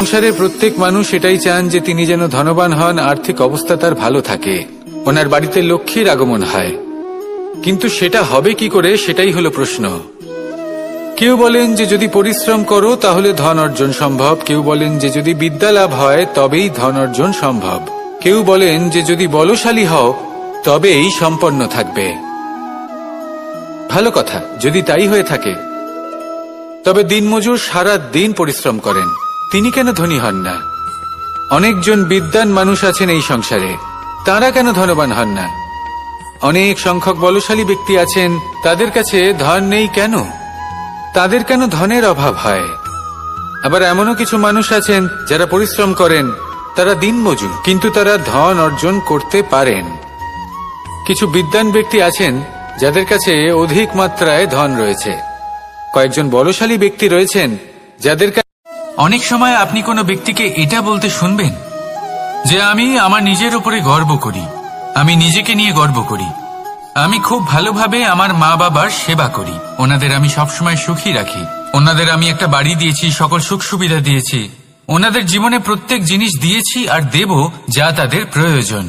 সংসারে প্রত্যেক মানুষ এটাই চান যে তিনি যেন ধনবান হন, আর্থিক অবস্থা তার ভালো থাকে, ওনার বাড়িতে লক্ষ্মীর আগমন হয়। কিন্তু সেটা হবে কি করে, সেটাই হলো প্রশ্ন। কেউ বলেন যে যদি পরিশ্রম করো তাহলে ধন অর্জন সম্ভব, কেউ বলেন যে যদি বিদ্যা লাভ হয় তবেই ধন অর্জন সম্ভব, কেউ বলেন যে যদি বলশালী হও তবেই সম্পন্ন থাকবে। ভালো কথা, যদি তাই হয়ে থাকে, তবে দিনমজুর সারা দিন পরিশ্রম করেন, তিনি কেন ধনী হন না? অনেকজন বিদ্বান মানুষ আছেন এই সংসারে, তারা কেন ধনবান হন না? অনেক সংখ্যক বলশালী ব্যক্তি আছেন, তাদের কাছে ধন নেই কেন? তাদের কেন ধনের অভাব হয়? আবার এমনও কিছু মানুষ আছেন যারা পরিশ্রম করেন, তারা দিনমজুর, কিন্তু তারা ধন অর্জন করতে পারেন। কিছু বিদ্বান ব্যক্তি আছেন যাদের কাছে অধিক মাত্রায় ধন রয়েছে। কয়েকজন বলশালী ব্যক্তি রয়েছেন যাদের কাছে। অনেক সময় আপনি কোনো ব্যক্তিকে এটা বলতে শুনবেন যে আমি আমার নিজের উপরে গর্ব করি, আমি নিজেকে নিয়ে গর্ব করি, আমি খুব ভালোভাবে আমার মা বাবার সেবা করি, ওনাদের আমি সবসময় সুখী রাখি, ওনাদের আমি একটা বাড়ি দিয়েছি, সকল সুখ সুবিধা দিয়েছি, ওনাদের জীবনে প্রত্যেক জিনিস দিয়েছি আর দেব যা তাদের প্রয়োজন।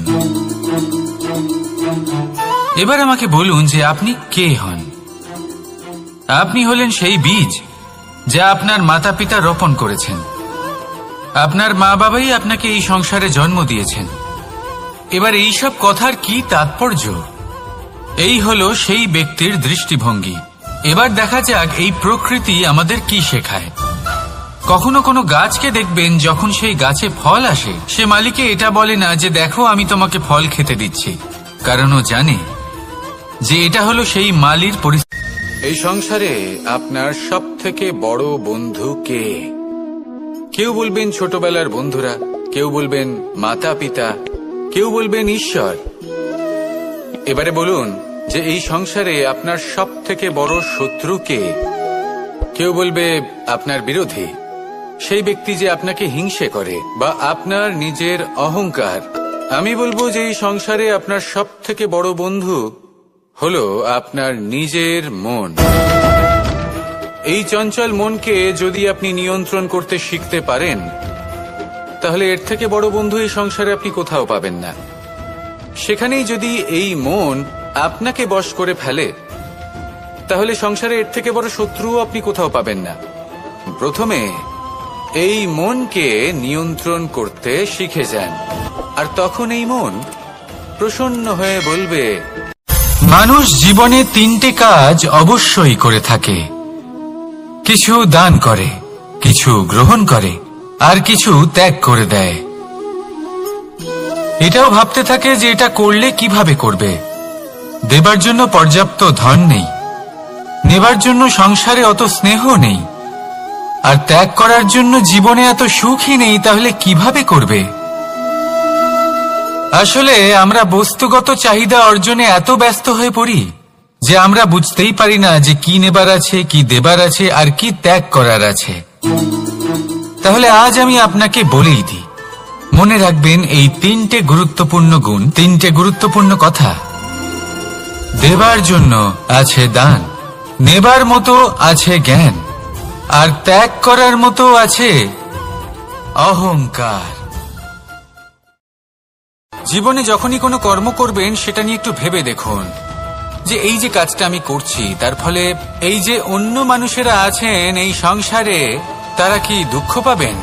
এবার আমাকে বলুন যে আপনি কে হন? আপনি হলেন সেই বীজ যা আপনার মাতা পিতা রোপণ করেছেন। আপনার মা বাবাই আপনাকে এই সংসারে জন্ম দিয়েছেন। এবার এইসব কথার কি তাৎপর্য? এই হলো সেই ব্যক্তির দৃষ্টিভঙ্গি। এবার দেখা যাক এই প্রকৃতি আমাদের কি শেখায়। কখনো কোনো গাছকে দেখবেন, যখন সেই গাছে ফল আসে, সে মালিকে এটা বলে না যে দেখো আমি তোমাকে ফল খেতে দিচ্ছি, কারণ ও জানে যে এটা হলো সেই মালির পরিস্থিতি। এই সংসারে আপনার সব থেকে বড় বন্ধু কে? কেউ বলবেন ছোটবেলার বন্ধুরা, কেউ বলবেন মাতা পিতা, কেউ বলবেন ঈশ্বর। এবারে বলুন যে এই সংসারে আপনার সব থেকে বড় শত্রু কে? কেউ বলবে আপনার বিরোধী, সেই ব্যক্তি যে আপনাকে হিংসে করে, বা আপনার নিজের অহংকার। আমি বলবো যে এই সংসারে আপনার সব থেকে বড় বন্ধু হলো আপনার নিজের মন। এই চঞ্চল মনকে যদি আপনি নিয়ন্ত্রণ করতে শিখতে পারেন, তাহলে এর থেকে বড় বন্ধু এই সংসারে আপনি কোথাও পাবেন না। সেখানেই যদি এই মন আপনাকে বশ করে ফেলে, তাহলে সংসারে এর থেকে বড় শত্রুও আপনি কোথাও পাবেন না। প্রথমে এই মনকে নিয়ন্ত্রণ করতে শিখে যান, আর তখন এই মন প্রসন্ন হয়ে বলবে। মানুষ জীবনে তিনটে কাজ অবশ্যই করে থাকে, কিছু দান করে, কিছু গ্রহণ করে, আর কিছু ত্যাগ করে দেয়। এটাও ভাবতে থাকে যে এটা করলে কিভাবে করবে। দেবার জন্য পর্যাপ্ত ধন নেই, নেবার জন্য সংসারে অত স্নেহ নেই, আর ত্যাগ করার জন্য জীবনে এত সুখই নেই, তাহলে কিভাবে করবে? আসলে আমরা বস্তুগত চাহিদা অর্জনে এত ব্যস্ত হয়ে পড়ি যে আমরা বুঝতেই পারি না যে কি নেবার আছে, কি দেবার আছে, আর কি ত্যাগ করার আছে। তাহলে আজ আমি আপনাকে বলেই দিই, মনে রাখবেন এই তিনটে গুরুত্বপূর্ণ গুণ, তিনটে গুরুত্বপূর্ণ কথা। দেবার জন্য আছে দান, নেবার মতো আছে জ্ঞান, আর ত্যাগ করার মতো আছে অহংকার। জীবনে যখনই কোনো কর্ম করবেন, সেটা নিয়ে একটু ভেবে দেখুন যে এই যে কাজটা আমি করছি, তার ফলে এই যে অন্য মানুষেরা আছেন এই সংসারে, তারা কি দুঃখ পাবেন?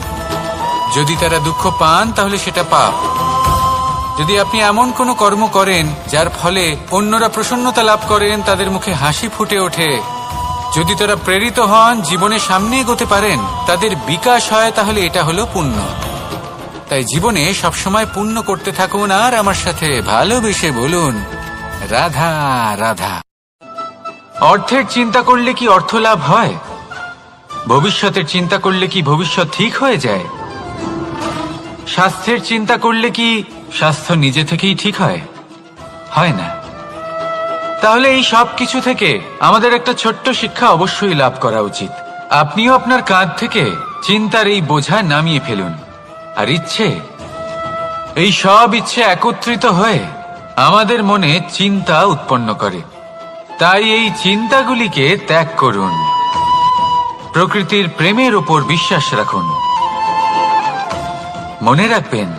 যদি তারা দুঃখ পান, তাহলে সেটা পাপ। যদি আপনি এমন কোনো কর্ম করেন যার ফলে অন্যরা প্রসন্নতা লাভ করেন, তাদের মুখে হাসি ফুটে ওঠে, যদি তারা প্রেরিত হন, জীবনে সামনে এগোতে পারেন, তাদের বিকাশ হয়, তাহলে এটা হলো পুণ্য। তাই জীবনে সবসময় পুণ্য করতে থাকুন, আর আমার সাথে ভালোবেসে বলুন রাধা রাধা। অর্থের চিন্তা করলে কি অর্থ লাভ হয়? ভবিষ্যতের চিন্তা করলে কি ভবিষ্যৎ ঠিক হয়ে যায়? স্বাস্থ্যের চিন্তা করলে কি স্বাস্থ্য নিজে থেকেই ঠিক হয়? হয় না। তাহলে এই সব কিছু থেকে আমাদের একটা ছোট্ট শিক্ষা অবশ্যই লাভ করা উচিত। আপনিও আপনার কাঁধ থেকে চিন্তার এই বোঝা নামিয়ে ফেলুন, আর ইচ্ছে, এই সব ইচ্ছে একত্রিত হয়ে আমাদের মনে চিন্তা উৎপন্ন করে। তাই এই চিন্তাগুলিকে ত্যাগ করুন। প্রকৃতির প্রেমের ওপর বিশ্বাস রাখুন। মনে রাখবেন,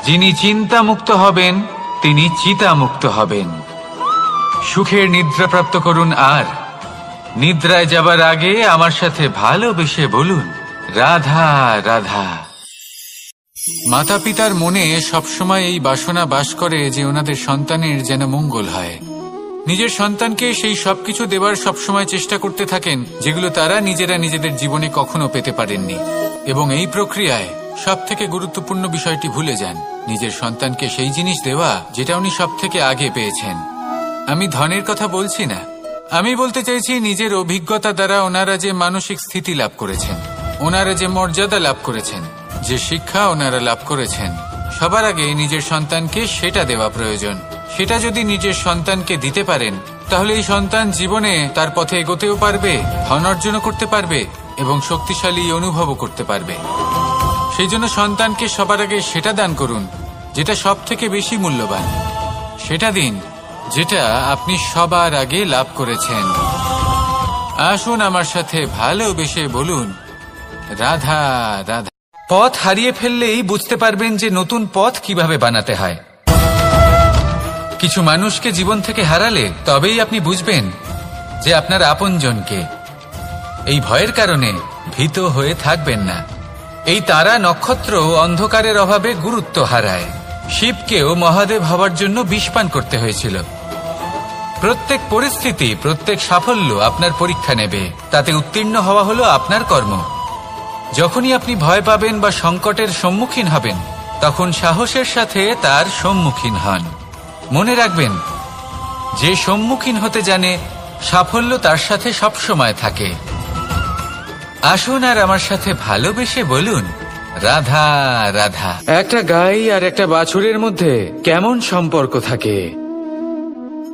যিনি চিন্তামুক্ত হবেন তিনি চিতামুক্ত হবেন। সুখের নিদ্রা প্রাপ্ত করুন, আর নিদ্রায় যাবার আগে আমার সাথে ভালোবেসে বলুন, রাধা রাধা। মাতা পিতার মনে সবসময় এই বাসনা বাস করে যে ওনাদের সন্তানের যেন মঙ্গল হয়। নিজের সন্তানকে সেই সবকিছু দেবার সবসময় চেষ্টা করতে থাকেন যেগুলো তারা নিজেরা নিজেদের জীবনে কখনো পেতে পারেননি, এবং এই প্রক্রিয়ায় সব থেকে গুরুত্বপূর্ণ বিষয়টি ভুলে যান, নিজের সন্তানকে সেই জিনিস দেওয়া যেটা উনি সব থেকে আগে পেয়েছেন। আমি ধনের কথা বলছি না, আমি বলতে চাইছি নিজের অভিজ্ঞতা দ্বারা ওনারা যে মানসিক স্থিতি লাভ করেছেন, ওনারা যে মর্যাদা লাভ করেছেন, যে শিক্ষা ওনারা লাভ করেছেন, সবার আগে নিজের সন্তানকে সেটা দেওয়া প্রয়োজন। সেটা যদি নিজের সন্তানকে দিতে পারেন, তাহলে এই সন্তান জীবনে তার পথে এগোতেও পারবে, ধন অর্জনও করতে পারবে এবং শক্তিশালী অনুভবও করতে পারবে। সেই জন্য সন্তানকে সবার আগে সেটা দান করুন যেটা সব থেকে বেশি মূল্যবান। সেটা দিন যেটা আপনি সবার আগে লাভ করেছেন। আসুন আমার সাথে ভালোবেসে বলুন, রাধা রাধা। পথ হারিয়ে ফেললেই বুঝতে পারবেন যে নতুন পথ কিভাবে বানাতে হয়। কিছু মানুষকে জীবন থেকে হারালে তবেই আপনি বুঝবেন যে আপনার আপনজনকে। এই ভয়ের কারণে ভীত হয়ে থাকবেন না। এই তারা নক্ষত্র অন্ধকারের অভাবে গুরুত্ব হারায়। শিবকেও মহাদেব হওয়ার জন্য বিষপান করতে হয়েছিল। প্রত্যেক পরিস্থিতি, প্রত্যেক সাফল্য আপনার পরীক্ষা নেবে, তাতে উত্তীর্ণ হওয়া হলো আপনার কর্ম। যখনই আপনি ভয় পাবেন বা সংকটের সম্মুখীন হবেন, তখন সাহসের সাথে তার সম্মুখীন হন। মনে রাখবেন, যে সম্মুখীন হতে জানে সাফল্য তার সাথে সবসময় থাকে। আসুন আর আমার সাথে ভালোবেসে বলুন, রাধা রাধা। একটা গাই আর একটা বাছুরের মধ্যে কেমন সম্পর্ক থাকে?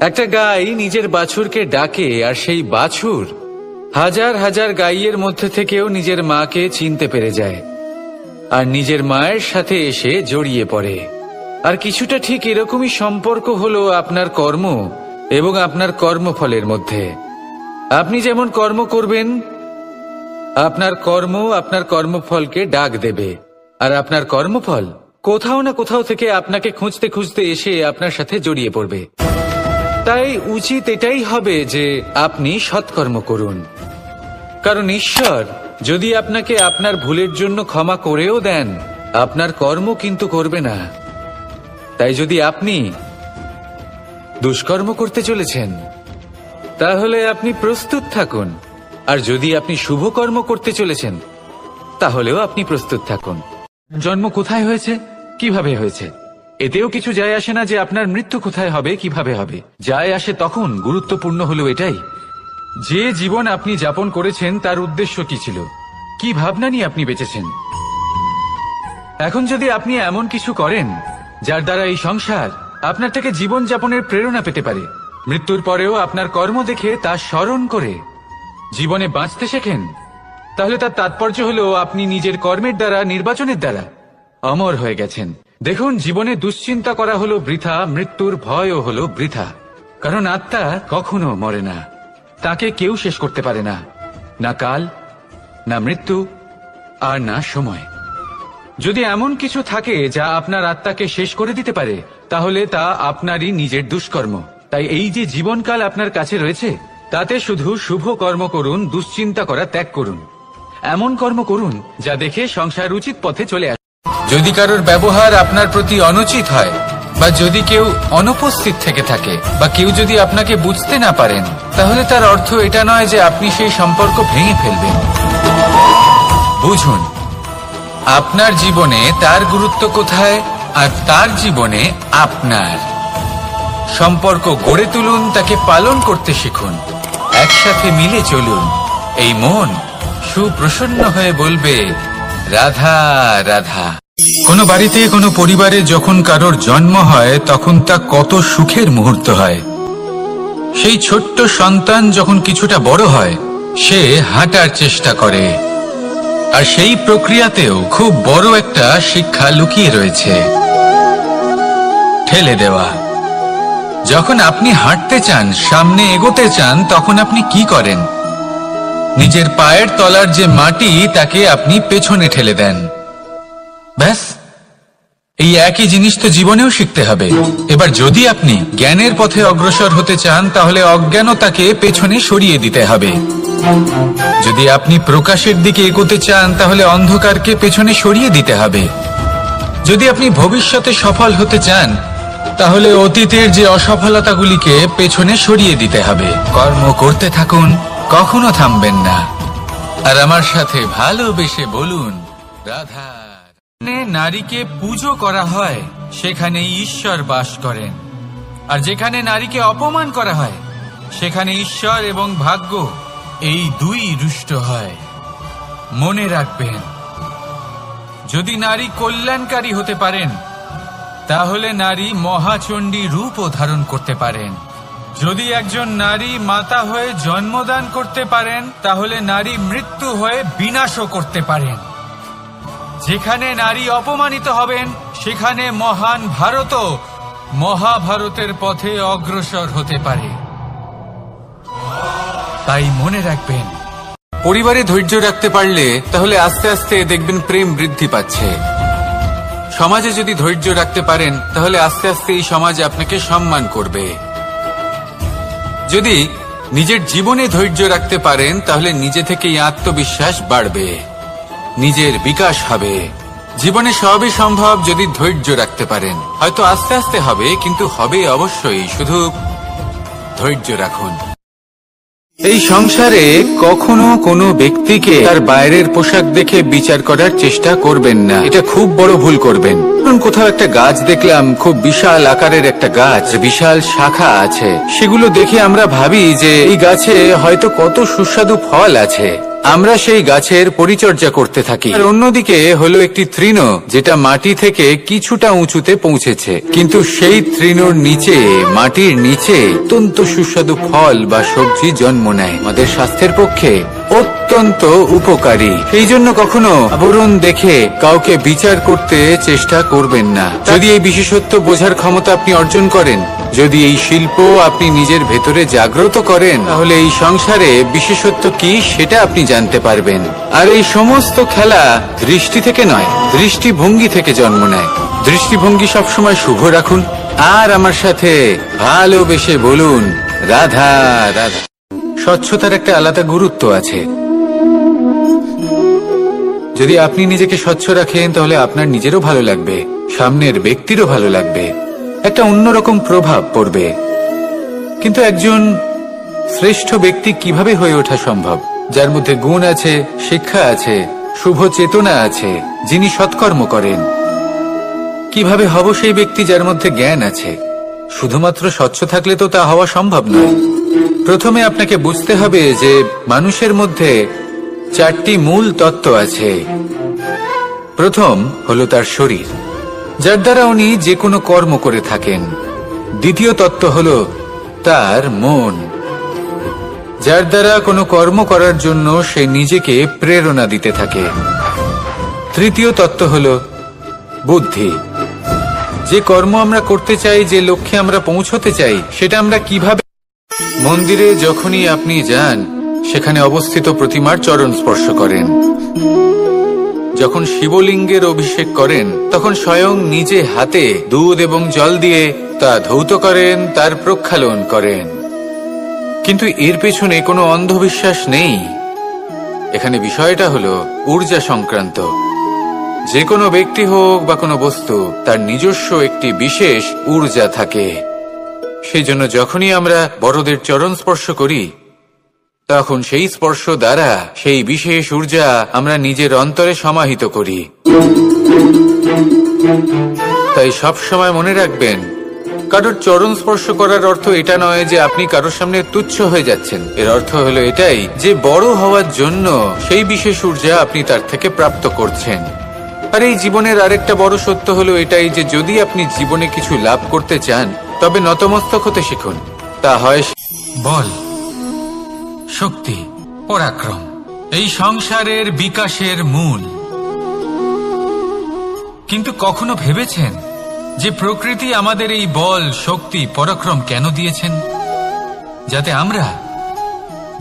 একটা গাই নিজের বাছুরকে ডাকে, আর সেই বাছুর হাজার হাজার গাইয়ের মধ্যে থেকেও নিজের মাকে চিনতে পেরে যায় আর নিজের মায়ের সাথে এসে জড়িয়ে পড়ে। আর কিছুটা ঠিক এরকমই সম্পর্ক হলো আপনার কর্ম এবং আপনার কর্মফলের মধ্যে। আপনি যেমন কর্ম করবেন, আপনার কর্ম আপনার কর্মফলকে ডাক দেবে, আর আপনার কর্মফল কোথাও না কোথাও থেকে আপনাকে খুঁজতে খুঁজতে এসে আপনার সাথে জড়িয়ে পড়বে। তাই উচিত এটাই হবে যে আপনি সৎকর্ম করুন, কারণ ঈশ্বর যদি আপনাকে আপনার ভুলের জন্য ক্ষমা করেও দেন, আপনার কর্ম কিন্তু করবে না। তাই যদি আপনি দুষ্কর্ম করতে চলেছেন, তাহলে আপনি প্রস্তুত থাকুন, আর যদি আপনি শুভ কর্ম করতে চলেছেন, তাহলেও আপনি প্রস্তুত থাকুন। জন্ম কোথায় হয়েছে, কিভাবে হয়েছে, এতেও কিছু যায় আসে না যে আপনার মৃত্যু কোথায় হবে, কিভাবে হবে। যায় আসে তখন গুরুত্বপূর্ণ হলো এটাই যে জীবন আপনি যাপন করেছেন তার উদ্দেশ্য কি ছিল, কি ভাবনা নিয়ে আপনি বেঁচেছেন। এখন যদি আপনি এমন কিছু করেন যার দ্বারা এই সংসার আপনার থেকে জীবন যাপনের প্রেরণা পেতে পারে, মৃত্যুর পরেও আপনার কর্ম দেখে তা স্মরণ করে জীবনে বাঁচতে শেখেন, তাহলে তার তাৎপর্য হলো আপনি নিজের কর্মের দ্বারা, নির্বাচনের দ্বারা অমর হয়ে গেছেন। দেখুন, জীবনে দুশ্চিন্তা করা হলো বৃথা, মৃত্যুর ভয়ও হলো বৃথা, কারণ আত্মা কখনো মরে না, তাকে কেউ শেষ করতে পারে না, না কাল, না মৃত্যু, আর না সময়। যদি এমন কিছু থাকে যা আপনার আত্মাকে শেষ করে দিতে পারে, তাহলে তা আপনারই নিজের দুষ্কর্ম। তাই এই যে জীবনকাল আপনার কাছে রয়েছে, তাতে শুধু শুভ কর্ম করুন, দুশ্চিন্তা করা ত্যাগ করুন, এমন কর্ম করুন যা দেখে সংসার উচিত পথে চলে আসে। যদি কারোর ব্যবহার আপনার প্রতি অনুচিত হয়, বা যদি কেউ অনুপস্থিত থেকে থাকে, বা কেউ যদি আপনাকে বুঝতে না পারেন, তাহলে তার অর্থ এটা নয় যে আপনি সেই সম্পর্ক ভেঙে ফেলবেন। বুঝুন, আপনার জীবনে তার গুরুত্ব কোথায়, আর তার জীবনে আপনার। সম্পর্ক গড়ে তুলুন, তাকে পালন করতে শিখুন, একসাথে মিলে চলুন। এই মন সুপ্রসন্ন হয়ে বলবে, রাধা রাধা। কোনো বাড়িতে, কোনো পরিবারে যখন কারোর জন্ম হয়, তখন তা কত সুখের মুহূর্ত হয়। সেই ছোট্ট সন্তান যখন কিছুটা বড় হয়, সে হাঁটার চেষ্টা করে, আর সেই প্রক্রিয়াতেও খুব বড় একটা শিক্ষা লুকিয়ে রয়েছে, ঠেলে দেওয়া। যখন আপনি হাঁটতে চান, সামনে এগোতে চান, তখন আপনি কি করেন? নিজের পায়ের তলার যে মাটি তাকে আপনি পেছনে ঠেলে দেন। ব্যাস, এই একই জিনিস তো জীবনেও শিখতে হবে। এবার যদি আপনি জ্ঞানের পথে অগ্রসর হতে চান, তাহলে অজ্ঞানতাকে পেছনে সরিয়ে দিতে হবে। যদি আপনি প্রকাশের দিকে এগোতে চান, তাহলে অন্ধকারকে পেছনে সরিয়ে দিতে হবে। যদি আপনি ভবিষ্যতে সফল হতে চান, তাহলে অতীতের যে অসফলতাগুলিকে পেছনে সরিয়ে দিতে হবে। কর্ম করতে থাকুন, কখনো থামবেন না। আর আমার সাথে ভালোবেসে বলুন, রাধা। নারীকে পুজো করা হয়, সেখানে ঈশ্বর বাস করেন। আর যেখানে নারীকে অপমান করা হয়, সেখানে ঈশ্বর এবং ভাগ্য এই দুই রুষ্ট হয়। মনে রাখবেন, যদি নারী কল্যাণকারী হতে পারেন, তাহলে নারী মহাচণ্ডী রূপও ধারণ করতে পারেন। যদি একজন নারী মাতা হয়ে জন্মদান করতে পারেন, তাহলে নারী মৃত্যু হয়ে বিনাশও করতে পারেন। যেখানে নারী অপমানিত হবেন, সেখানে মহান ভারতও মহাভারতের পথে অগ্রসর হতে পারে। তাই মনে রাখবেন, পরিবারে ধৈর্য রাখতে পারলে তাহলে আস্তে আস্তে দেখবেন প্রেম বৃদ্ধি পাচ্ছে। সমাজে যদি ধৈর্য রাখতে পারেন, তাহলে আস্তে আস্তে এই সমাজ আপনাকে সম্মান করবে। যদি নিজের জীবনে ধৈর্য রাখতে পারেন, তাহলে নিজে থেকেই আত্মবিশ্বাস বাড়বে, নিজের বিকাশ হবে। জীবনে সবই সম্ভব যদি ধৈর্য রাখতে পারেন। হয়তো আস্তে আস্তে হবে, কিন্তু হবে অবশ্যই। শুধু ধৈর্য রাখুন। এই সংসারে কখনো কোনো ব্যক্তিকে তার বাইরের পোশাক দেখে বিচার করার চেষ্টা করবেন না। এটা খুব বড় ভুল করবেন। কোথাও একটা গাছ দেখলাম, খুব বিশাল আকারের একটা গাছ, বিশাল শাখা আছে। সেগুলো দেখে আমরা ভাবি যে এই গাছে হয়তো কত সুস্বাদু ফল আছে। আমরা সেই গাছের পরিচর্যা করতে থাকি। আর অন্যদিকে হলো একটি তৃণ, যেটা মাটি থেকে কিছুটা উঁচুতে পৌঁছেছে, কিন্তু সেই তৃণর নিচে, মাটির নিচে অত্যন্ত সুস্বাদু ফল বা সবজি জন্ম নেয়। আমাদের স্বাস্থ্যের পক্ষে অত্যন্ত উপকারী। সেই জন্য কখনো আবরণ দেখে কাউকে বিচার করতে চেষ্টা করবেন না। যদি এই বিশেষত্ব বোঝার ক্ষমতা আপনি অর্জন করেন, যদি এই শিল্প আপনি নিজের ভেতরে জাগ্রত করেন, তাহলে এই সংসারে বিশেষত্ব কি সেটা আপনি জানতে পারবেন। আর এই সমস্ত খেলা দৃষ্টি থেকে নয়, দৃষ্টিভঙ্গি থেকে জন্ম নেয়। দৃষ্টিভঙ্গি সবসময় শুভ রাখুন। আর আমার সাথে ভালোবেসে বলুন, রাধা রাধা। স্বচ্ছতার একটা আলাদা গুরুত্ব আছে। যদি আপনি নিজেকে স্বচ্ছ রাখেন, তাহলে আপনার নিজেরও ভালো লাগবে, সামনের ব্যক্তিরও ভালো লাগবে, একটা অন্যরকম প্রভাব পড়বে। কিন্তু একজন শ্রেষ্ঠ ব্যক্তি কিভাবে হয়ে ওঠা সম্ভব? যার মধ্যে গুণ আছে, শিক্ষা আছে, শুভ চেতনা আছে, যিনি সৎকর্ম করেন। কিভাবে হব সেই ব্যক্তি যার মধ্যে জ্ঞান আছে? শুধুমাত্র স্বচ্ছ থাকলে তো তা হওয়া সম্ভব নয়। প্রথমে আপনাকে বুঝতে হবে যে মানুষের মধ্যে চারটি মূল তত্ত্ব আছে। প্রথম হলো তার শরীর, যার দ্বারা উনি যে কোনো কর্ম করে থাকেন। দ্বিতীয় তত্ত্ব হলো তার মন, যার দ্বারা কোনো কর্ম করার জন্য সে নিজেকে প্রেরণা দিতে থাকে। তৃতীয় তত্ত্ব হলো বুদ্ধি, যে কর্ম আমরা করতে চাই, যে লক্ষ্যে আমরা পৌঁছতে চাই, সেটা আমরা কিভাবে। মন্দিরে যখনই আপনি যান, সেখানে অবস্থিত প্রতিমার চরণ স্পর্শ করেন। যখন শিবলিঙ্গের অভিষেক করেন, তখন স্বয়ং নিজে হাতে দুধ এবং জল দিয়ে তা ধৌত করেন, তার প্রক্ষালন করেন। কিন্তু এর পেছনে কোনো অন্ধবিশ্বাস নেই। এখানে বিষয়টা হলো ঊর্জা সংক্রান্ত। যে কোনো ব্যক্তি হোক বা কোনো বস্তু, তার নিজস্ব একটি বিশেষ ঊর্জা থাকে। সেই জন্য যখনই আমরা বড়দের চরণ স্পর্শ করি, তখন সেই স্পর্শ দ্বারা সেই বিশেষ ঊর্জা আমরা নিজের অন্তরে সমাহিত করি। তাই সব সময় মনে রাখবেন, কারোর চরণ স্পর্শ করার অর্থ এটা নয় যে আপনি কারোর সামনে তুচ্ছ হয়ে যাচ্ছেন। এর অর্থ হলো এটাই যে বড় হওয়ার জন্য সেই বিশেষ ঊর্জা আপনি তার থেকে প্রাপ্ত করছেন। আর এই জীবনের আরেকটা বড় সত্য হলো এটাই যে যদি আপনি জীবনে কিছু লাভ করতে চান, তবে নতমস্তক হতে শিখুন। তা হয় বল, শক্তি, পরাক্রম, এই সংসারের বিকাশের মূল। কিন্তু কখনো ভেবেছেন যে প্রকৃতি আমাদের এই বল, শক্তি, পরাক্রম কেন দিয়েছেন? যাতে আমরা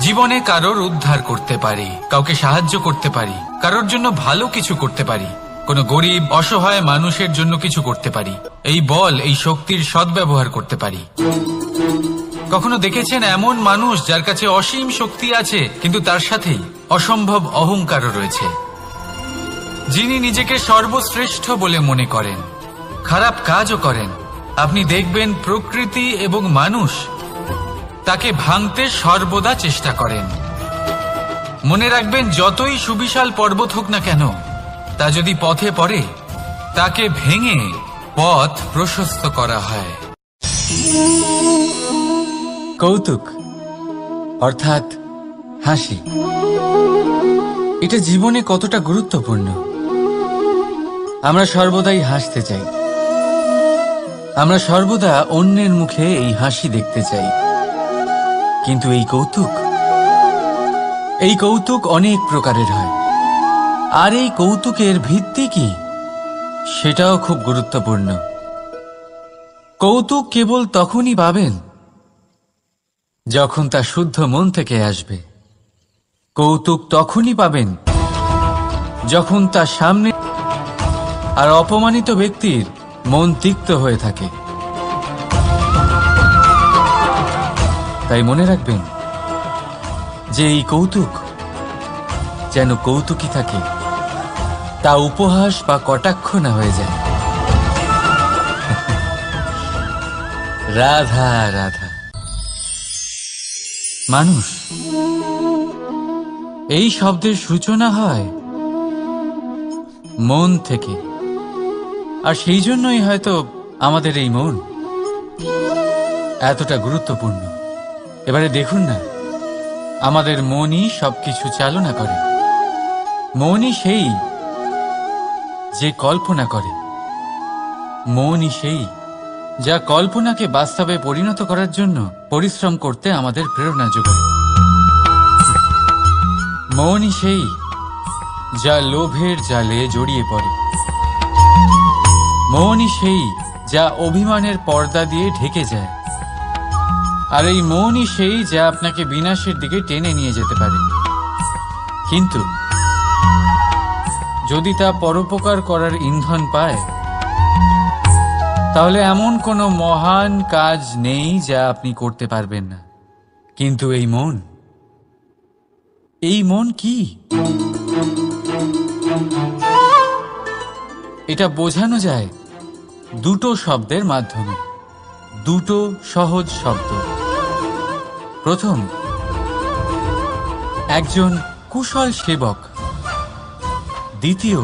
জীবনে কারোর উদ্ধার করতে পারি, কাউকে সাহায্য করতে পারি, কারোর জন্য ভালো কিছু করতে পারি, কোনো গরিব অসহায় মানুষের জন্য কিছু করতে পারি, এই বল, এই শক্তির সদ্ব্যবহার করতে পারি। কখনো দেখেছেন এমন মানুষ যার কাছে অসীম শক্তি আছে, কিন্তু তার সাথেই অসম্ভব অহংকারও রয়েছে, যিনি নিজেকে সর্বশ্রেষ্ঠ বলে মনে করেন, খারাপ কাজও করেন। আপনি দেখবেন প্রকৃতি এবং মানুষ তাকে ভাঙতে সর্বদা চেষ্টা করেন। মনে রাখবেন, যতই সুবিশাল পর্বত হোক না কেন, তা যদি পথে পড়ে তাকে ভেঙে পথ প্রশস্ত করা হয়। কৌতুক অর্থাৎ হাসি, এটা জীবনে কতটা গুরুত্বপূর্ণ। আমরা সর্বদাই হাসতে চাই, আমরা সর্বদা অন্যের মুখে এই হাসি দেখতে চাই। কিন্তু এই কৌতুক অনেক প্রকারের হয়, আর এই কৌতুকের ভিত্তি কি সেটাও খুব গুরুত্বপূর্ণ। কৌতুক কেবল তখনই পাবেন যখন তা শুদ্ধ মন থেকে আসবে। কৌতুক তখনই পাবেন যখন তার সামনে আর অপমানিত ব্যক্তির মন তিক্ত হয়ে থাকে। তাই মনে রাখবেন যে এই কৌতুক যেন কৌতুকই থাকে, তা উপহাস বা কটাক্ষ না হয়ে যায়। রাধা রাধা। মানুষ, এই শব্দের সূচনা হয় মন থেকে, আর সেই জন্যই হয়তো আমাদের এই মন এতটা গুরুত্বপূর্ণ। এবারে দেখুন না, আমাদের মনই সবকিছু চালনা করে। মনই সেই যে কল্পনা করে, মনই সেই যা কল্পনাকে বাস্তবে পরিণত করার জন্য পরিশ্রম করতে আমাদের প্রেরণা যোগায়। মনই সেই যা লোভের জালে জড়িয়ে পড়ে। মনই সেই যা অভিমানের পর্দা দিয়ে ঢেকে যায়। আর এই মনই সেই যা আপনাকে বিনাশের দিকে টেনে নিয়ে যেতে পারে। কিন্তু যদি তা পরোপকার করার ইন্ধন পায়, তাহলে এমন কোনো মহান কাজ নেই যা আপনি করতে পারবেন না। কিন্তু এই মন কি? এটা বোঝানো যায় দুটো শব্দের মাধ্যমে, দুটো সহজ শব্দ। প্রথম, একজন কুশল সেবক। দ্বিতীয়,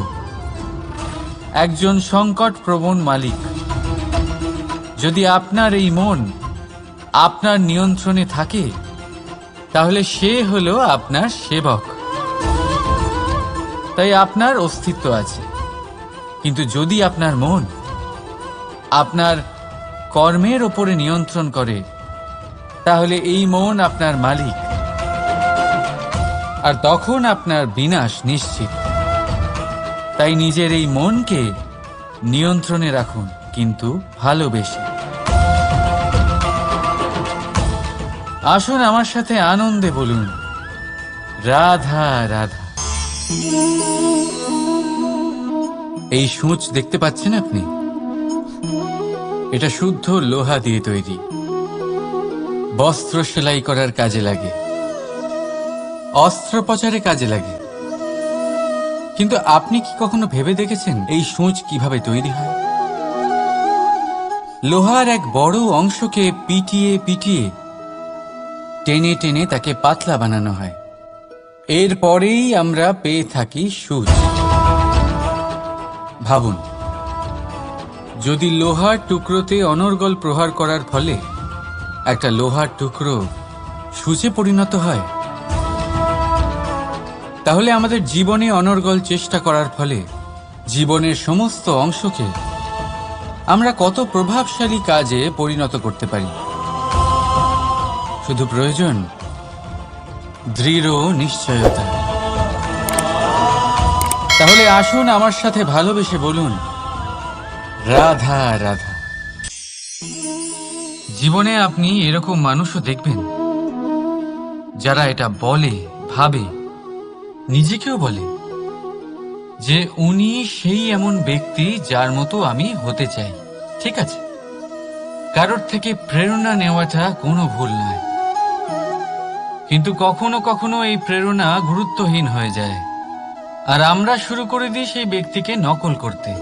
একজন সংকটপ্রবণ মালিক। যদি আপনার এই মন আপনার নিয়ন্ত্রণে থাকে, তাহলে সে হলো আপনার সেবক। তাই আপনার অস্তিত্ব আছে। কিন্তু যদি আপনার মন আপনার কর্মের ওপরে নিয়ন্ত্রণ করে, তাহলে এই মন আপনার মালিক, আর তখন আপনার বিনাশ নিশ্চিত। তাই নিজের এই মনকে নিয়ন্ত্রণে রাখুন, কিন্তু ভালোবেসে। আসুন আমার সাথে আনন্দে বলুন, রাধা রাধা। এই সূঁচ দেখতে পাচ্ছেন আপনি? এটা শুদ্ধ লোহা দিয়ে তৈরি। বস্ত্র সেলাই করার কাজে লাগে, অস্ত্রোপচারে কাজে লাগে। কিন্তু আপনি কি কখনো ভেবে দেখেছেন এই সূঁচ কিভাবে তৈরি হয়? লোহার এক বড় অংশকে পিটিয়ে পিটিয়ে টেনে টেনে তাকে পাতলা বানানো হয়। এরপরেই আমরা পেয়ে থাকি সূঁচ। ভাবুন, যদি লোহার টুকরোতে অনর্গল প্রহার করার ফলে একটা লোহার টুকরো সূঁচে পরিণত হয়, তাহলে আমাদের জীবনে অনর্গল চেষ্টা করার ফলে জীবনের সমস্ত অংশকে আমরা কত প্রভাবশালী কাজে পরিণত করতে পারি। শুধু প্রয়োজন দৃঢ় নিশ্চয়তা। তাহলে আসুন আমার সাথে ভালোবেসে বলুন, রাধা রাধা। জীবনে আপনি এরকম মানুষও দেখবেন যারা এটা বলে, ভাবে, নিজেকেও বলে যে উনি সেই এমন ব্যক্তি যার মতো আমি হতে চাই। ঠিক আছে, কারোর থেকে প্রেরণা নেওয়াটা কোনো ভুল নয়, কিন্তু কখনো কখনো এই প্রেরণা গুরুত্বহীন হয়ে যায় আর আমরা শুরু করে দিই সেই ব্যক্তিকে নকল করতে।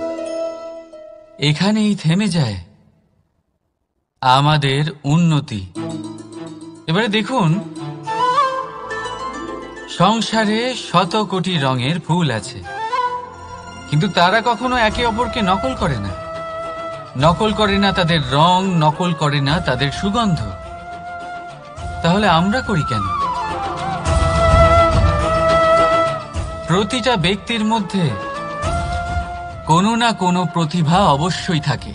এখানেই থেমে যায় আমাদের উন্নতি। এবারে দেখুন, সংসারে শত কোটি রঙের ফুল আছে, কিন্তু তারা কখনো একে অপরকে নকল করে না। নকল করে না তাদের রং, নকল করে না তাদের সুগন্ধ। তাহলে আমরা করি কেন? প্রতিটা ব্যক্তির মধ্যে কোনো না কোনো প্রতিভা অবশ্যই থাকে,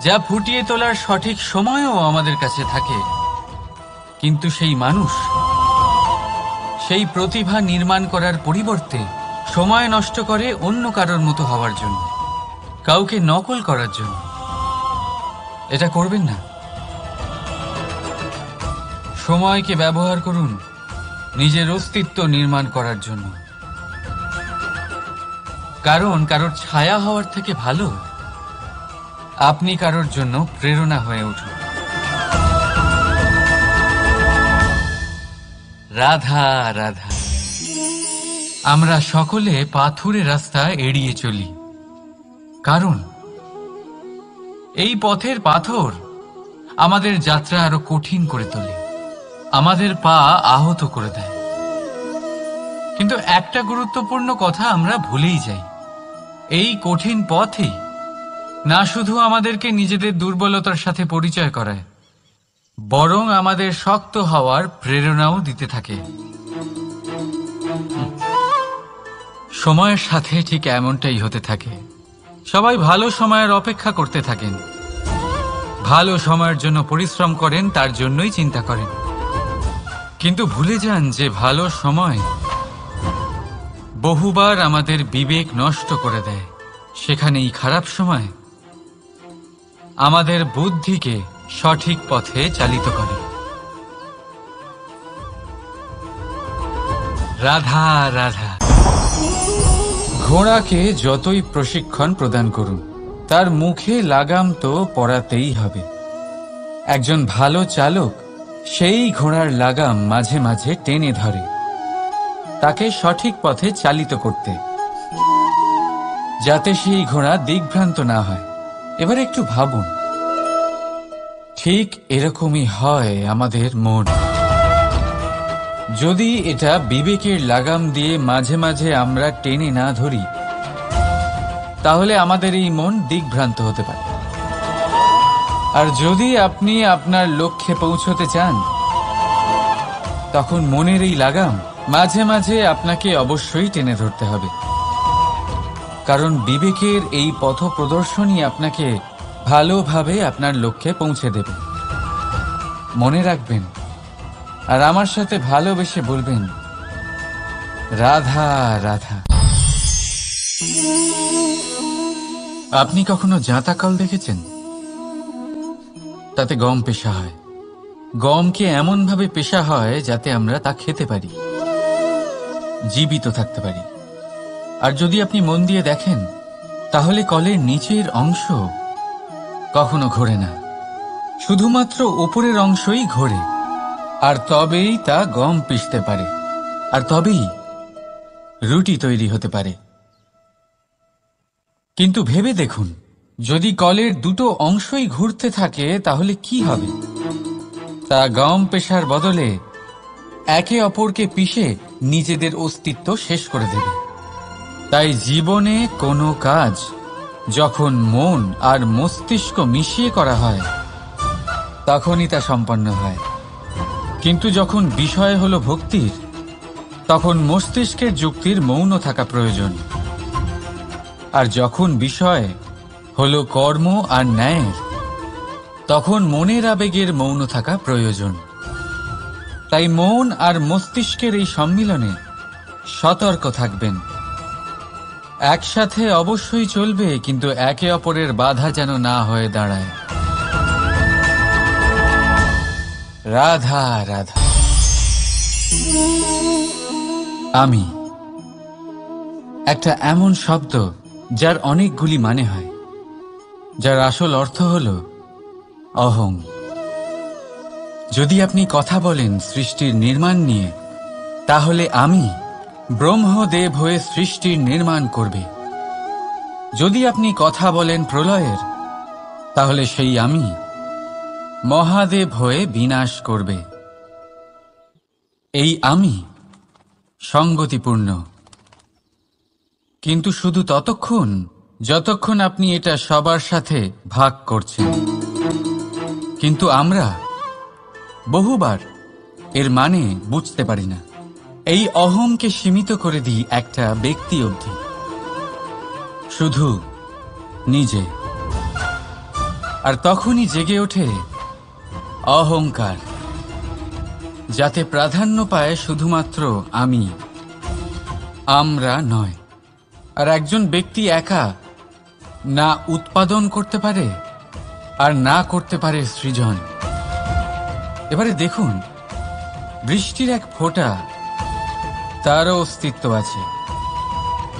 যা ফুটিয়ে তোলার সঠিক সময়ও আমাদের কাছে থাকে, কিন্তু সেই মানুষ সেই প্রতিভা নির্মাণ করার পরিবর্তে সময় নষ্ট করে অন্য কারোর মতো হওয়ার জন্য, কাউকে নকল করার জন্য। এটা করবেন না। সময়কে ব্যবহার করুন নিজের অস্তিত্ব নির্মাণ করার জন্য, কারণ কারোর ছায়া হওয়ার থেকে ভালো আপনি কারোর জন্য প্রেরণা হয়ে উঠুন। রাধা রাধা। আমরা সকলে পাথুরে রাস্তা এড়িয়ে চলি, কারণ এই পথের পাথর আমাদের যাত্রা আরো কঠিন করে তোলে, আমাদের পা আহত করে দেয়। কিন্তু একটা গুরুত্বপূর্ণ কথা আমরা ভুলেই যাই, এই কঠিন পথই না শুধু আমাদেরকে নিজেদের দুর্বলতার সাথে পরিচয় করায়, বরং আমাদের শক্ত হওয়ার প্রেরণাও দিতে থাকে। সময়ের সাথে ঠিক এমনটাই হতে থাকে। সবাই ভালো সময়ের অপেক্ষা করতে থাকেন, ভালো সময়ের জন্য পরিশ্রম করেন, তার জন্যই চিন্তা করেন, কিন্তু ভুলে যান যে ভালো সময় বহুবার আমাদের বিবেক নষ্ট করে দেয়। সেখানেই খারাপ সময় আমাদের বুদ্ধিকে সঠিক পথে চালিত করে। রাধা রাধা। ঘোড়াকে যতই প্রশিক্ষণ প্রদান করুন, তার মুখে লাগাম তো পরাতেই হবে। একজন ভালো চালক সেই ঘোড়ার লাগাম মাঝে মাঝে টেনে ধরে, তাকে সঠিক পথে চালিত করতে, যাতে সেই ঘোড়া দিগ্ভ্রান্ত না হয়। এবার একটু ভাবুন, ঠিক এরকমই হয় আমাদের মন। যদি এটা বিবেকের লাগাম দিয়ে মাঝে মাঝে আমরা টেনে না ধরি, তাহলে আমাদের এই মন দিগ্ভ্রান্ত হতে পারে। আর যদি আপনি আপনার লক্ষ্যে পৌঁছতে চান, তখন মনের এই লাগাম মাঝে মাঝে আপনাকে অবশ্যই টেনে ধরতে হবে, কারণ বিবেকের এই পথ প্রদর্শনই আপনাকে ভালোভাবে আপনার লক্ষ্যে পৌঁছে দেবে। মনে রাখবেন আর আমার সাথে ভালোবেসে বলবেন, রাধা রাধা। আপনি কখনো জাঁতাকল দেখেছেন? তাতে গম পেশা হয়। গমকে এমন ভাবে পেশা হয় যাতে আমরা তা খেতে পারি, জীবিত থাকতে পারি। আর যদি আপনি মন দিয়ে দেখেন, তাহলে কলের নিচের অংশ কখনো ঘোরে না, শুধুমাত্র উপরের অংশই ঘোরে। আর তবেই তা গম পিষতে পারে, আর তবেই রুটি তৈরি হতে পারে। কিন্তু ভেবে দেখুন, যদি কলের দুটো অংশই ঘুরতে থাকে তাহলে কি হবে? তা গম পেশার বদলে একে অপরকে পিষে নিজেদের অস্তিত্ব শেষ করে দেবে। তাই জীবনে কোনো কাজ যখন মন আর মস্তিষ্ক মিশিয়ে করা হয়, তখনই তা সম্পন্ন হয়। কিন্তু যখন বিষয় হলো ভক্তির, তখন মস্তিষ্কের যুক্তির মৌন থাকা প্রয়োজন। আর যখন বিষয় হলো কর্ম আর ন্যায়ের, তখন মনের আবেগের মৌন থাকা প্রয়োজন। তাই মন আর মস্তিষ্কের এই সম্মিলনে সতর্ক থাকবেন, একসাথে অবশ্যই চলবে, কিন্তু একে অপরের বাধা যেন না হয়ে দাঁড়ায়। রাধা রাধা। আমি একটা এমন শব্দ যার অনেকগুলি মানে হয়, যার আসল অর্থ হল অহং। যদি আপনি কথা বলেন সৃষ্টির নির্মাণ নিয়ে, তাহলে আমি ব্রহ্মদেব হয়ে সৃষ্টির নির্মাণ করবে। যদি আপনি কথা বলেন প্রলয়ের, তাহলে সেই আমি মহাদেব হয়ে বিনাশ করবে। এই আমি সঙ্গতিপূর্ণ, কিন্তু শুধু ততক্ষণ যতক্ষণ আপনি এটা সবার সাথে ভাগ করছেন। কিন্তু আমরা বহুবার এর মানে বুঝতে পারি না। এই অহংকে সীমিত করে দিই একটা ব্যক্তি অবধি, শুধু নিজে। আর তখনই জেগে ওঠে অহংকার, যাতে প্রাধান্য পায় শুধুমাত্র আমি, আমরা নয়। আর একজন ব্যক্তি একা না উৎপাদন করতে পারে আর না করতে পারে সৃজন। এবারে দেখুন, বৃষ্টির এক ফোঁটা, তারও অস্তিত্ব আছে,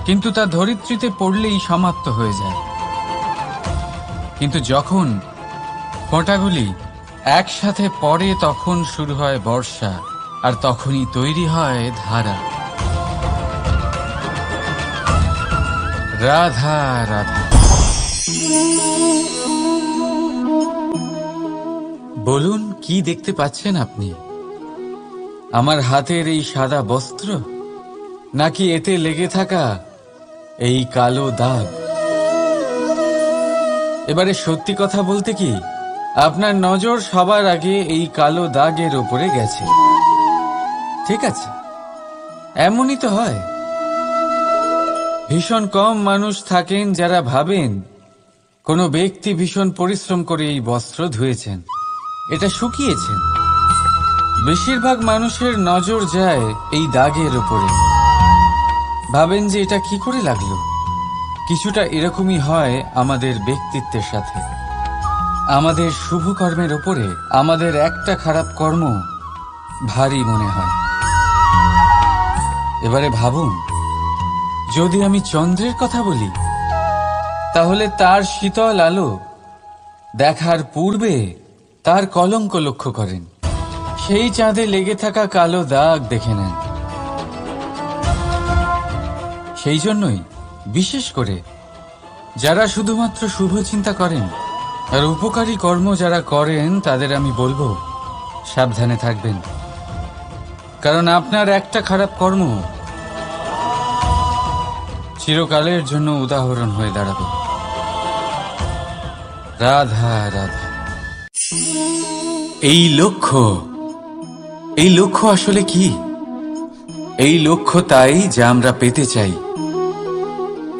কিন্তু তা ধরিত্রীতে পড়লেই সমাপ্ত হয়ে যায়। কিন্তু যখন ফোঁটাগুলি একসাথে পড়ে, তখন শুরু হয় বর্ষা, আর তখনই তৈরি হয় ধারা। রাধা রাধা। বলুন, কি দেখতে পাচ্ছেন আপনি? আমার হাতের এই সাদা বস্ত্র, নাকি এতে লেগে থাকা এই কালো দাগ? এবারে সত্যি কথা বলতে কি, আপনার নজর সবার আগে এই কালো দাগের ওপরে গেছে। ঠিক আছে, এমনই তো হয়। ভীষণ কম মানুষ থাকেন যারা ভাবেন কোনো ব্যক্তি ভীষণ পরিশ্রম করে এই বস্ত্র ধুয়েছেন, এটা শুকিয়েছেন। বেশিরভাগ মানুষের নজর যায় এই দাগের ওপরে, ভাবেন যে এটা কি করে লাগলো। কিছুটা এরকমই হয় আমাদের ব্যক্তিত্বের সাথে। আমাদের শুভ কর্মের ওপরে আমাদের একটা খারাপ কর্ম ভারী মনে হয়। এবারে ভাবুন, যদি আমি চন্দ্রের কথা বলি, তাহলে তার শীতল আলো দেখার পূর্বে তার কলঙ্ক লক্ষ্য করেন, সেই চাঁদে লেগে থাকা কালো দাগ দেখে নেন। সেই জন্যই বিশেষ করে যারা শুধুমাত্র শুভ চিন্তা করেন আর উপকারী কর্ম যারা করেন, তাদের আমি বলবো সাবধানে থাকবেন, কারণ আপনার একটা খারাপ কর্ম চিরকালের জন্য উদাহরণ হয়ে দাঁড়াবে। রাধা রাধা। এই লক্ষ্য আসলে কি? এই লক্ষ্য তাই যা আমরা পেতে চাই।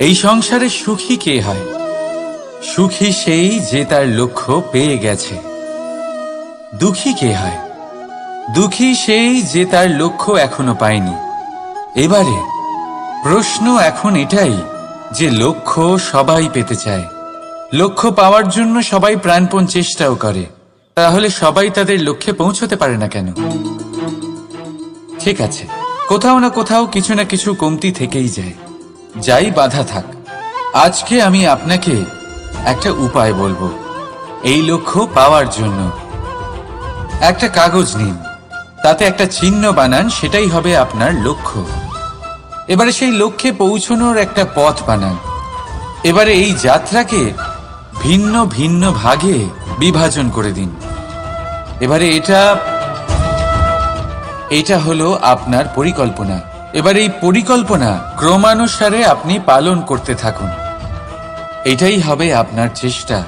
এই সংসারে সুখী কে হয়? সুখী সেই যে তার লক্ষ্য পেয়ে গেছে। দুঃখী কে হয়? দুঃখী সেই যে তার লক্ষ্য এখনো পায়নি। এবারে প্রশ্ন এখন এটাই যে লক্ষ্য সবাই পেতে চায়, লক্ষ্য পাওয়ার জন্য সবাই প্রাণপণ চেষ্টাও করে, তাহলে সবাই তাদের লক্ষ্যে পৌঁছতে পারে না কেন? ঠিক আছে, কোথাও না কোথাও কিছু না কিছু কমতি থেকেই যায়, যাই বাধা থাক। আজকে আমি আপনাকে একটা উপায় বলবো এই লক্ষ্য পাওয়ার জন্য। একটা কাগজ নিন, তাতে একটা চিহ্ন বানান, সেটাই হবে আপনার লক্ষ্য। এবারে সেই লক্ষ্যে পৌঁছানোর একটা পথ বানান। এবারে এই যাত্রাকে ভিন্ন ভিন্ন ভাগে বিভাজন করে দিন। এবারে এটা হলো আপনার পরিকল্পনা। এবার এই পরিকল্পনা ক্রমানুসারে আপনি পালন করতে থাকুন, এটাই হবে আপনার চেষ্টা।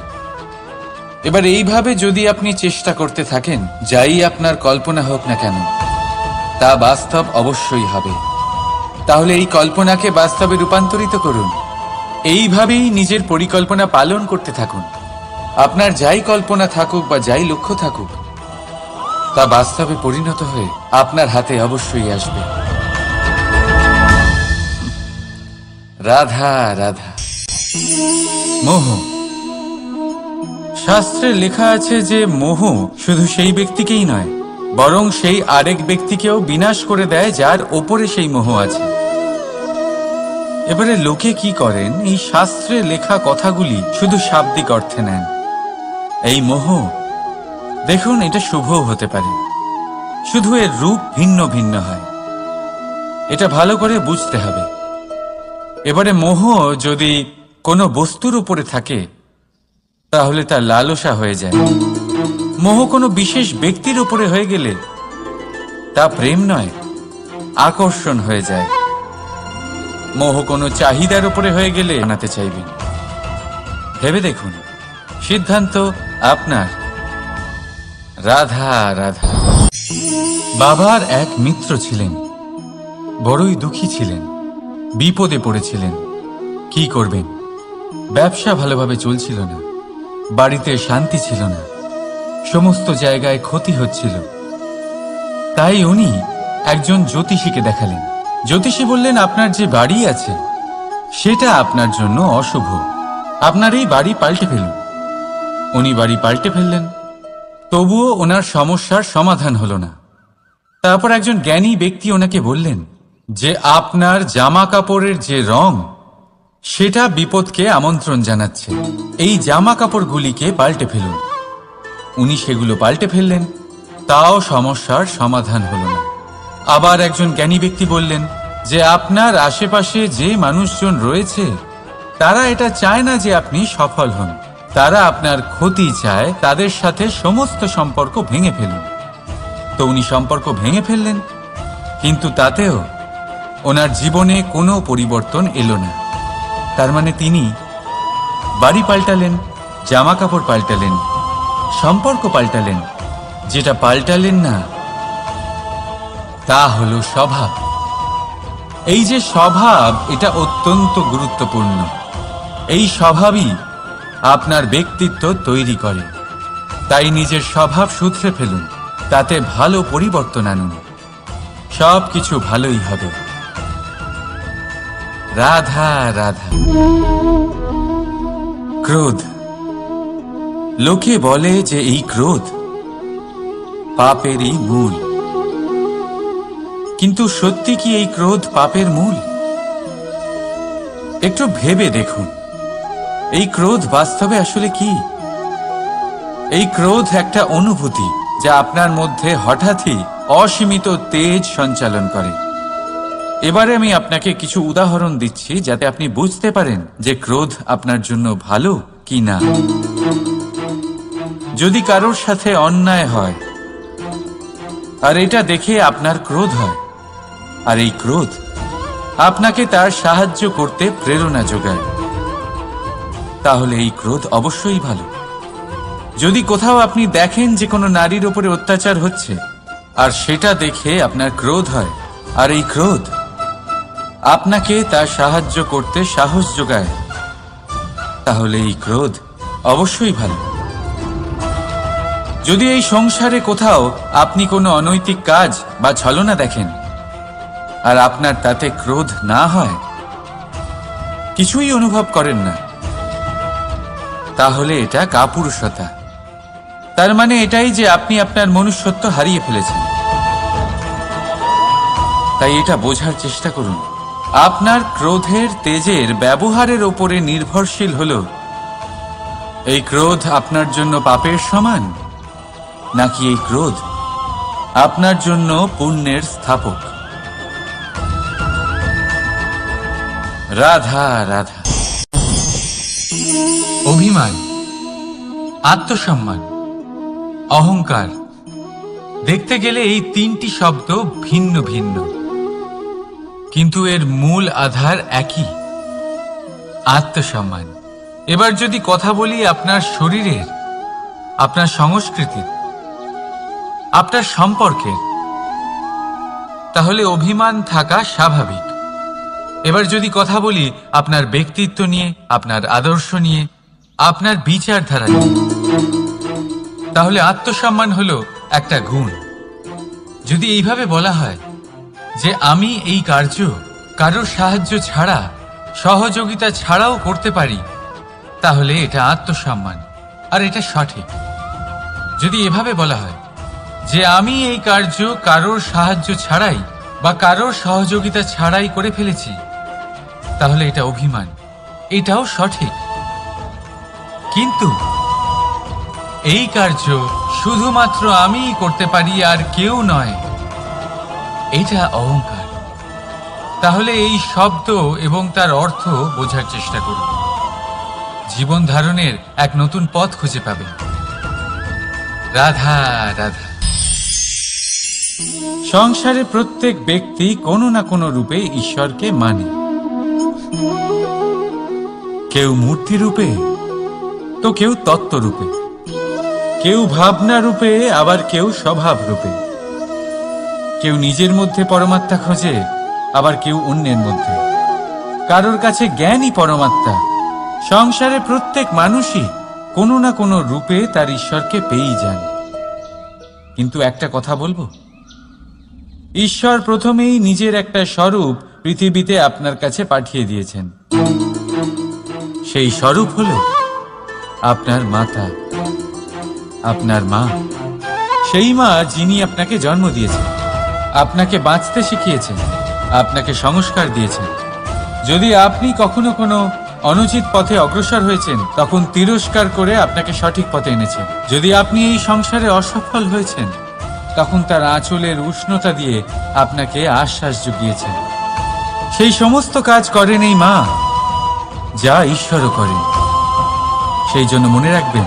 এবার এইভাবে যদি আপনি চেষ্টা করতে থাকেন, যাই আপনার কল্পনা হোক না কেন, তা বাস্তব অবশ্যই হবে। তাহলে এই কল্পনাকে বাস্তবে রূপান্তরিত করুন। এইভাবেই নিজের পরিকল্পনা পালন করতে থাকুন। আপনার যাই কল্পনা থাকুক বা যাই লক্ষ্য থাকুক, তা বাস্তবে পরিণত হয়ে আপনার হাতে অবশ্যই আসবে। রাধা রাধা। মোহ। শাস্ত্রে লেখা আছে যে মোহ শুধু সেই ব্যক্তিকেই নয়, বরং সেই আরেক ব্যক্তিকেও বিনাশ করে দেয় যার ওপরে সেই মোহ আছে। এবারে লোকে কি করেন, এই শাস্ত্রে লেখা কথাগুলি শুধু শাব্দিক অর্থে নেন। এই মোহ, দেখুন, এটা শুভও হতে পারে, শুধু এর রূপ ভিন্ন ভিন্ন হয়। এটা ভালো করে বুঝতে হবে। এবারে মোহ যদি কোনো বস্তুর উপরে থাকে তাহলে তা লালসা হয়ে যায়। মোহ কোনো বিশেষ ব্যক্তির উপরে হয়ে গেলে তা প্রেম নয়, আকর্ষণ হয়ে যায়। মোহ কোনো চাহিদার উপরে হয়ে গেলে বানাতে চাইবেন। ভেবে দেখুন, সিদ্ধান্ত আপনার। রাধা রাধা। বাবার এক মিত্র ছিলেন, বড়ই দুঃখী ছিলেন, বিপদে পড়েছিলেন। কি করবেন? ব্যবসা ভালোভাবে চলছিল না, বাড়িতে শান্তি ছিল না, সমস্ত জায়গায় ক্ষতি হচ্ছিল। তাই উনি একজন জ্যোতিষীকে দেখালেন। জ্যোতিষী বললেন, আপনার যে বাড়ি আছে সেটা আপনার জন্য অশুভ, আপনার এই বাড়ি পাল্টে ফেলুন। উনি বাড়ি পাল্টে ফেললেন, তবুও ওনার সমস্যার সমাধান হলো না। তারপর একজন জ্ঞানী ব্যক্তি ওনাকে বললেন যে আপনার জামা কাপড়ের যে রং সেটা বিপদকে আমন্ত্রণ জানাচ্ছে, এই জামা কাপড়গুলিকে পাল্টে ফেলুন। উনি সেগুলো পাল্টে ফেললেন, তাও সমস্যার সমাধান হলো না। আবার একজন জ্ঞানী ব্যক্তি বললেন যে আপনার আশেপাশে যে মানুষজন রয়েছে তারা এটা চায় না যে আপনি সফল হন, তারা আপনার ক্ষতি চায়, তাদের সাথে সমস্ত সম্পর্ক ভেঙে ফেলুন। তো উনি সম্পর্ক ভেঙে ফেললেন, কিন্তু তাতেও ওনার জীবনে কোনো পরিবর্তন এলো না। তার মানে তিনি বাড়ি পাল্টালেন, জামা কাপড় পাল্টালেন, সম্পর্ক পাল্টালেন, যেটা পাল্টালেন না তা হলো স্বভাব। এই যে স্বভাব, এটা অত্যন্ত গুরুত্বপূর্ণ। এই স্বভাবই আপনার ব্যক্তিত্ব তৈরি করে। তাই নিজের স্বভাব শুধরে ফেলুন, তাতে ভালো পরিবর্তন আনুন, সব কিছু ভালোই হবে। রাধা রাধা। ক্রোধ। লোকে বলে যে এই ক্রোধ পাপেরই মূল, কিন্তু সত্যি কি এই ক্রোধ পাপের মূল? একটু ভেবে দেখুন, এই ক্রোধ বাস্তবে আসলে কি? এই ক্রোধ একটা অনুভূতি যা আপনার মধ্যে হঠাৎই অসীমিত তেজ সঞ্চালন করে। এবারে আমি আপনাকে কিছু উদাহরণ দিচ্ছি যাতে আপনি বুঝতে পারেন যে ক্রোধ আপনার জন্য ভালো কি না। যদি কারোর সাথে অন্যায় হয় আর এটা দেখে আপনার ক্রোধ হয়, আর এই ক্রোধ আপনাকে তার সাহায্য করতে প্রেরণা যোগায়, তাহলে এই ক্রোধ অবশ্যই ভালো। যদি কোথাও আপনি দেখেন যে কোনো নারীর উপরে অত্যাচার হচ্ছে আর সেটা দেখে আপনার ক্রোধ হয়, আর এই ক্রোধ আপনাকে তার সাহায্য করতে সাহস যোগায়, তাহলে এই ক্রোধ অবশ্যই ভালো। যদি এই সংসারে কোথাও আপনি কোনো অনৈতিক কাজ বা ছলনা দেখেন আর আপনার তাতে ক্রোধ না হয়, কিছুই অনুভব করেন না, তাহলে এটা কাপুরুষতা। তার মানে এটাই যে আপনি আপনার মনুষ্যত্ব হারিয়ে ফেলেছেন। তাই এটা বোঝার চেষ্টা করুন, আপনার ক্রোধের তেজের ব্যবহারের ওপরে নির্ভরশীল হলো এই ক্রোধ আপনার জন্য পাপের সমান, নাকি এই ক্রোধ আপনার জন্য পুণ্যের স্থাপক। রাধা রাধা। অভিমান, আত্মসম্মান, অহংকার, দেখতে গেলে এই তিনটি শব্দ ভিন্ন ভিন্ন, কিন্তু এর মূল আধার একই, আত্মসম্মান। এবার যদি কথা বলি আপনার শরীরের, আপনার সংস্কৃতির, আপনার সম্পর্কের, তাহলে অভিমান থাকা স্বাভাবিক। এবার যদি কথা বলি আপনার ব্যক্তিত্ব নিয়ে, আপনার আদর্শ নিয়ে, আপনার বিচারধারা নিয়ে, তাহলে আত্মসম্মান হলো একটা গুণ। যদি এইভাবে বলা হয় যে আমি এই কার্য কারোর সাহায্য ছাড়া সহযোগিতা ছাড়াও করতে পারি, তাহলে এটা আত্মসম্মান আর এটা সঠিক। যদি এভাবে বলা হয় যে আমি এই কার্য কারোর সাহায্য ছাড়াই বা কারোর সহযোগিতা ছাড়াই করে ফেলেছি, তাহলে এটা অভিমান, এটাও সঠিক। কিন্তু এই কার্য শুধুমাত্র আমিই করতে পারি আর কেউ নয়, এটা অহংকার। তাহলে এই শব্দ এবং তার অর্থ বোঝার চেষ্টা করুন। জীবন ধারণের এক নতুন পথ খুঁজে পাবেন। রাধা রাধা। সংসারে প্রত্যেক ব্যক্তি কোনো না কোনো রূপে ঈশ্বরকে মানে। কেউ মূর্তি রূপে, তো কেউ তত্ত্ব রূপে, কেউ ভাবনা রূপে, আবার কেউ স্বভাব রূপে। কেউ নিজের মধ্যে পরমাত্মা খোঁজে, আবার কেউ অন্যের মধ্যে। কারোর কাছে জ্ঞানই পরমাত্মা। সংসারে প্রত্যেক মানুষই কোনো না কোনো রূপে তার ঈশ্বরকে পেয়েই যান। কিন্তু একটা কথা বলবো, ঈশ্বর প্রথমেই নিজের একটা স্বরূপ পৃথিবীতে আপনার কাছে পাঠিয়ে দিয়েছেন। সেই স্বরূপ হল আপনার মাতা, আপনার মা। সেই মা যিনি আপনাকে জন্ম দিয়েছেন, আপনাকে বাঁচতে শিখিয়েছেন, আপনাকে সংস্কার দিয়েছেন। যদি আপনি কখনো কোনো অনুচিত পথে অগ্রসর হয়েছেন, তখন তিরস্কার করে আপনাকে সঠিক পথে এনেছেন। যদি আপনি এই সংসারে অসফল হয়েছেন, তখন তার আঁচলের উষ্ণতা দিয়ে আপনাকে আশ্বাস জুগিয়েছেন। সেই সমস্ত কাজ করেন এই মা, যা ঈশ্বরও করেন। সেই জন্য মনে রাখবেন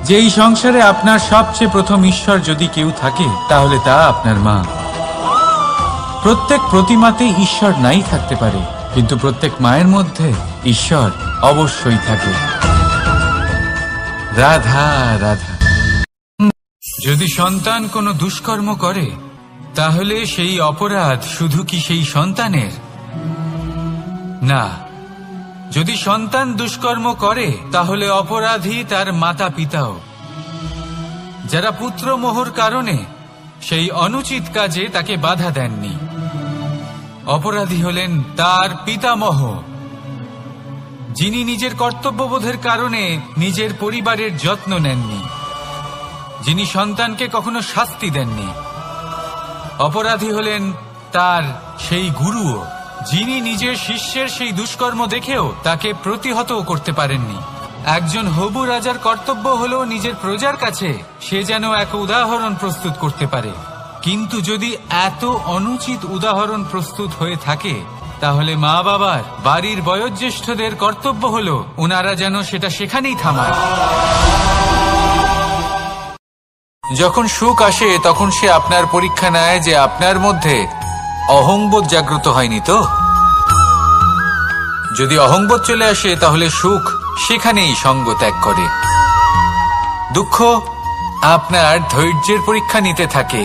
যে এই সংসারে আপনার সবচেয়ে প্রথম ঈশ্বর যদি কেউ থাকে, তাহলে তা আপনার মা। প্রত্যেক প্রতিমাতে ঈশ্বর নাই থাকতে পারে, কিন্তু প্রত্যেক মায়ের মধ্যে ঈশ্বর অবশ্যই থাকে। রাধা রাধা। যদি সন্তান কোনো দুষ্কর্ম করে, তাহলে সেই অপরাধ শুধু কি সেই সন্তানের? না, যদি সন্তান দুষ্কর্ম করে, তাহলে অপরাধী তার মাতা পিতাও, যারা পুত্রমোহর কারণে সেই অনুচিত কাজে তাকে বাধা দেননি। অপরাধী হলেন তার পিতামহ, যিনি নিজের কর্তব্যবোধের কারণে নিজের পরিবারের যত্ন নেননি, যিনি সন্তানকে কখনো শাস্তি দেননি। অপরাধী হলেন তার সেই গুরুও, যিনি নিজের শিষ্যের সেই দুষ্কর্ম দেখেও তাকে প্রতিহত করতে পারেননি। একজন হবু রাজার কর্তব্য হলো নিজের প্রজার কাছে সে যেন এক উদাহরণ প্রস্তুত করতে পারে। কিন্তু যদি এত অনুচিত উদাহরণ প্রস্তুত হয়ে থাকে, তাহলে মা বাবার, বাড়ির বয়োজ্যেষ্ঠদের কর্তব্য হলো ওনারা যেন সেটা সেখানেই থামায়। যখন সুখ আসে, তখন সে আপনার পরীক্ষা নেয় যে আপনার মধ্যে অহংবোধ জাগ্রত হয়নি তো। যদি অহংবোধ চলে আসে, তাহলে সুখ সেখানেই সঙ্গ ত্যাগ করে। দুঃখ আপনার ধৈর্যের পরীক্ষা নিতে থাকে,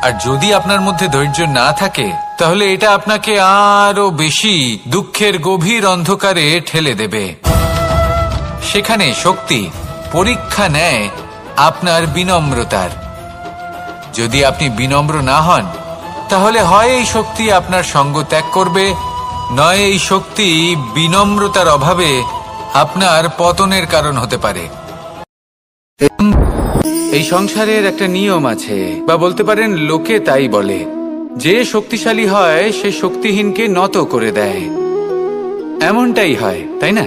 আর যদি আপনার মধ্যে ধৈর্য না থাকে, তাহলে এটা আপনাকে আরো বেশি দুঃখের গভীর অন্ধকারে ঠেলে দেবে। সেখানে শক্তি পরীক্ষা নেয় আপনার বিনম্রতার। যদি আপনি বিনম্র না হন, তাহলে হয় এই শক্তি আপনার সঙ্গ ত্যাগ করবে, নয় এই শক্তি বিনম্রতার অভাবে আপনার পতনের কারণ হতে পারে। এই সংসারের একটা নিয়ম আছে, বা বলতে পারেন লোকে তাই বলে, যে শক্তিশালী হয় সে শক্তিহীনকে নত করে দেয়। এমনটাই হয়, তাই না?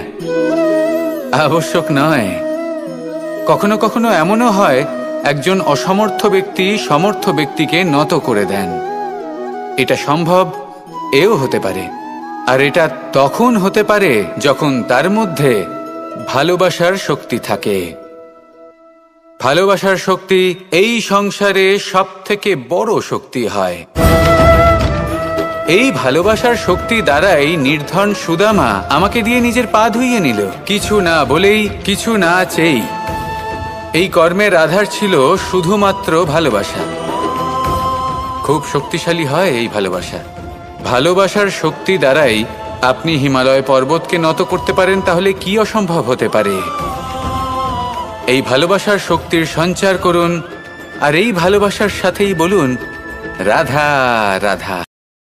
আবশ্যক নয়। কখনো কখনো এমনও হয়, একজন অসমর্থ ব্যক্তি সমর্থ ব্যক্তিকে নত করে দেন। এটা সম্ভব, এও হতে পারে। আর এটা তখন হতে পারে যখন তার মধ্যে ভালোবাসার শক্তি থাকে। ভালোবাসার শক্তি এই সংসারে সবথেকে বড় শক্তি হয়। এই ভালোবাসার শক্তি দ্বারাই নির্ধন সুদামা আমাকে দিয়ে নিজের পা ধুইয়ে নিল, কিছু না বলেই, কিছু না চেয়েই। এই কর্মের আধার ছিল শুধুমাত্র ভালোবাসা। খুব শক্তিশালী হয় এই ভালোবাসা। ভালোবাসার শক্তি দ্বারাই আপনি হিমালয় পর্বতকে নত করতে পারেন, তাহলে কি অসম্ভব হতে পারে? এই ভালোবাসার শক্তির সঞ্চার করুন, আর এই ভালোবাসার সাথেই বলুন রাধা রাধা।